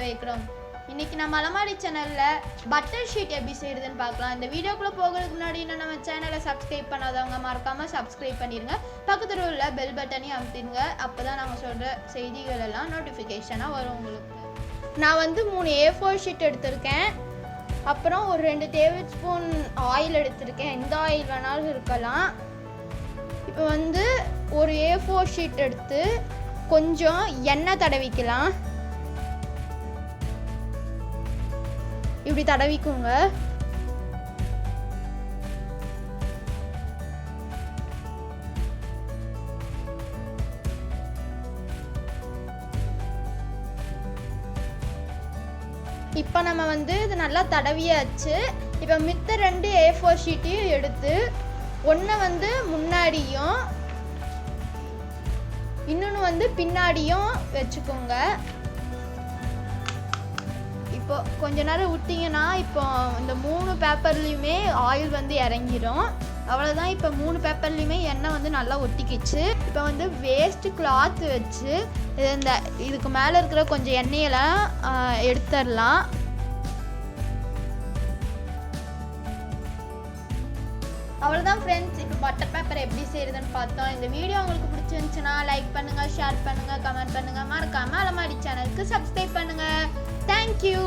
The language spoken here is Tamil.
வரவேற்கிறோம். இன்னைக்கு நம்ம அலமாரி சேனல்ல பட்டர் ஷீட் எப்படி செய்யறதுன்னு பார்க்கலாம். இந்த வீடியோக்குள்ள போகிறதுக்கு முன்னாடி இன்னும் நம்ம சேனலை சப்ஸ்கிரைப் பண்ணாதவங்க மறக்காம சப்ஸ்கிரைப் பண்ணிருங்க. பக்கத்துல உள்ள பெல் பட்டனையும் அமுத்திடுங்க. அப்பதான் நாங்க சொல்ற செய்திகள் எல்லாம் நோட்டிஃபிகேஷனா வரும் உங்களுக்கு. நான் வந்து 3 A4 ஷீட் எடுத்திருக்கேன். அப்புறம் ஒரு 2 டேபிள் ஸ்பூன் ஆயில் எடுத்திருக்கேன். எந்த ஆயில் வேணாலும் இருக்கலாம். இப்போ வந்து ஒரு A4 ஷீட் எடுத்து கொஞ்சம் எண்ணெய் தடவிக்கலாம். இப்படி தடவிக்குங்க. இப்போ நம்ம வந்து இது நல்லா தடவியாச்சு. இப்போ மித்த 2 A4 ஷீட்டையும் எடுத்து ஒன்று வந்து முன்னாடியும் இன்னொன்று வந்து பின்னாடியும் வச்சுக்கோங்க. இப்போ கொஞ்ச நேரம் விட்டிங்கன்னா இப்போ இந்த 3 பேப்பர்லேயுமே ஆயில் வந்து இறங்கிடும். அவ்வளோதான். இப்போ 3 பேப்பர்லேயுமே எண்ணெய் வந்து நல்லா ஒட்டிக்கிச்சு. இப்போ வந்து வேஸ்ட்டு கிளாத் வச்சு இதுக்கு மேலே இருக்கிற கொஞ்சம் எண்ணெயெல்லாம் எடுத்துடலாம். அவ்வளோதான் ஃப்ரெண்ட்ஸ். இப்போ பட்டர் பேப்பர் எப்படி செய்யறதுன்னு பார்த்தோம். இந்த வீடியோ உங்களுக்கு பிடிச்சிருந்துச்சுன்னா லைக் பண்ணுங்க, ஷேர் பண்ணுங்க, கமெண்ட் பண்ணுங்க. மறக்காம அலமாரி சேனலுக்கு சப்ஸ்கிரைப் பண்ணுங்க. தேங்க்யூ.